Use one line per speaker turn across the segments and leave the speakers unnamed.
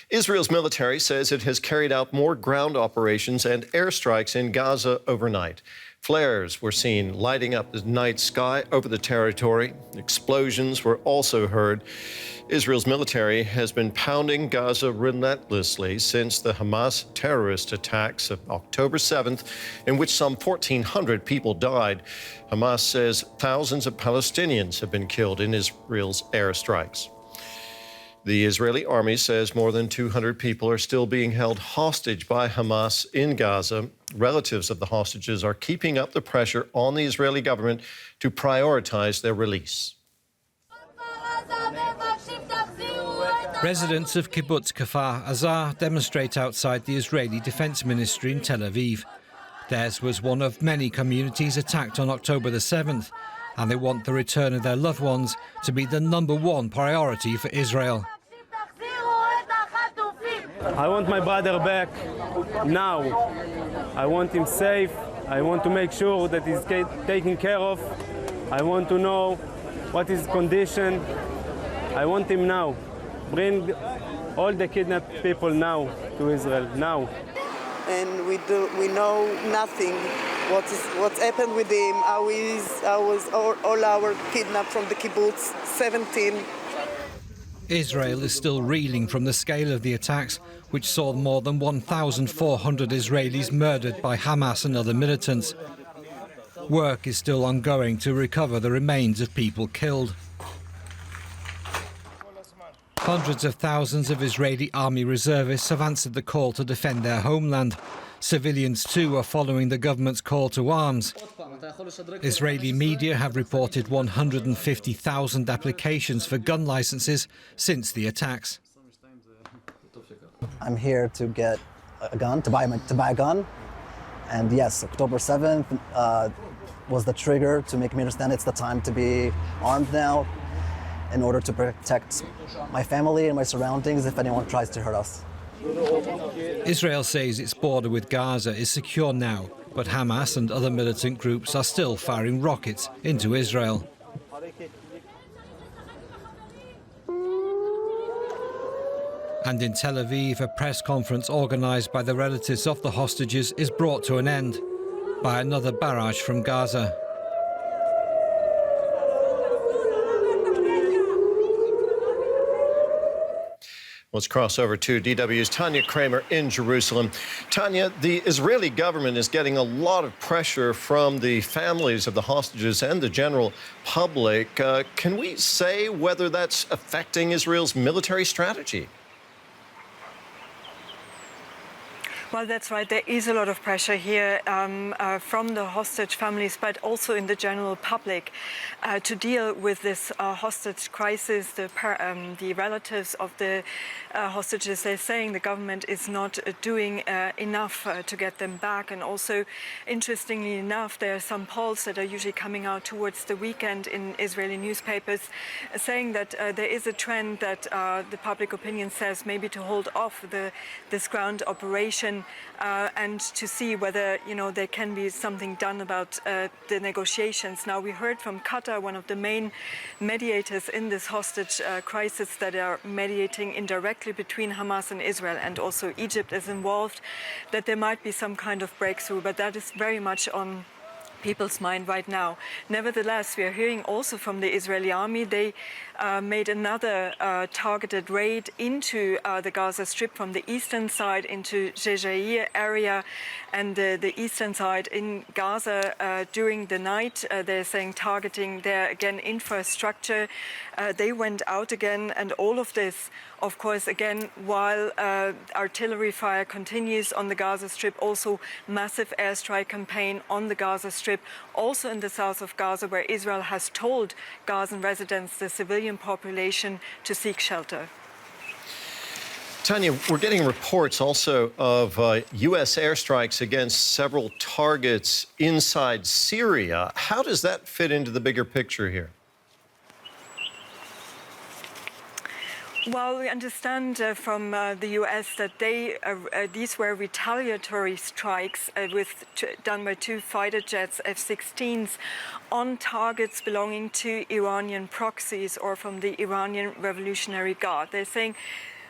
Israel's military says it has carried out more ground operations and airstrikes in Gaza overnight. Flares were seen lighting up the night sky over the territory. Explosions were also heard. Israel's military has been pounding Gaza relentlessly since the Hamas terrorist attacks of October 7th, in which some 1,400 people died. Hamas says thousands of Palestinians have been killed in Israel's airstrikes. The Israeli army says more than 200 people are still being held hostage by Hamas in Gaza. Relatives of the hostages are keeping up the pressure on the Israeli government to prioritize their release.
Residents of kibbutz Kfar Aza demonstrate outside the Israeli Defense Ministry in Tel Aviv. Theirs was one of many communities attacked on October the 7th, and they want the return of their loved ones to be the #1 priority for Israel.
I want my brother back now. I want him safe. I want to make sure that he's taken care of. I want to know what his condition. I want him now. Bring all the kidnapped people now to Israel, now.
And we know nothing. What's happened with him? How was all our kidnapped from the kibbutz, 17.
Israel is still reeling from the scale of the attacks, which saw more than 1,400 Israelis murdered by Hamas and other militants. Work is still ongoing to recover the remains of people killed. Hundreds of thousands of Israeli army reservists have answered the call to defend their homeland. Civilians too are following the government's call to arms. Israeli media have reported 150,000 applications for gun licenses since the attacks.
I'm here to get a gun, to buy a gun. And yes, October 7th was the trigger to make me understand it's the time to be armed now in order to protect my family and my surroundings if anyone tries to hurt us.
Israel says its border with Gaza is secure now, but Hamas and other militant groups are still firing rockets into Israel. And in Tel Aviv, a press conference organised by the relatives of the hostages is brought to an end by another barrage from Gaza.
Let's cross over to DW's Tania Kraemer in Jerusalem. Tania, the Israeli government is getting a lot of pressure from the families of the hostages and the general public. Can we say whether that's affecting Israel's military strategy?
Well, that's right. There is a lot of pressure here from the hostage families, but also in the general public to deal with this hostage crisis. The relatives of the hostages, they're saying the government is not doing enough to get them back. And also, interestingly enough, there are some polls that are usually coming out towards the weekend in Israeli newspapers saying that there is a trend that the public opinion says maybe to hold off this ground operation and to see whether, there can be something done about the negotiations. Now, we heard from Qatar, one of the main mediators in this hostage crisis that are mediating indirectly between Hamas and Israel, and also Egypt is involved, that there might be some kind of breakthrough, but that is very much on people's mind right now. Nevertheless, we are hearing also from the Israeli army. They made another targeted raid into the Gaza Strip from the eastern side into Jejair area and the eastern side in Gaza during the night. They're saying targeting their, again, infrastructure. They went out again, and all of this, of course, again, while artillery fire continues on the Gaza Strip, also massive airstrike campaign on the Gaza Strip, also in the south of Gaza, where Israel has told Gazan residents, the civilian population, to seek shelter.
Tania, we're getting reports also of U.S. airstrikes against several targets inside Syria. How does that fit into the bigger picture here?
Well, we understand from the U.S. that these were retaliatory strikes done by two fighter jets, F-16s, on targets belonging to Iranian proxies or from the Iranian Revolutionary Guard. They're saying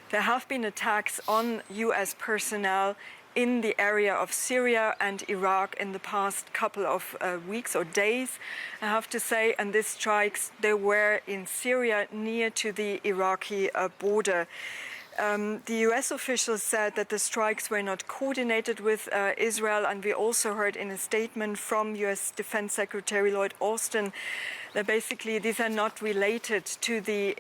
There have been attacks on US personnel in the area of Syria and Iraq in the past couple of weeks or days, I have to say, and these strikes, they were in Syria near to the Iraqi border. The US officials said that the strikes were not coordinated with Israel, and we also heard in a statement from US Defense Secretary Lloyd Austin that basically these are not related to the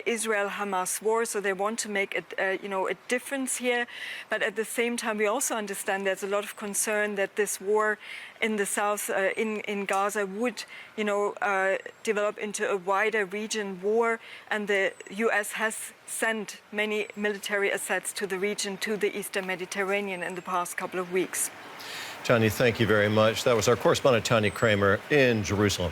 Israel-Hamas war, so they want to make a difference here. But at the same time, we also understand there's a lot of concern that this war in the south, in Gaza, would, develop into a wider region war, and the US has sent many military assets to the region, to the Eastern Mediterranean in the past couple of weeks.
Tania, thank you very much. That was our correspondent, Tania Kraemer, in Jerusalem.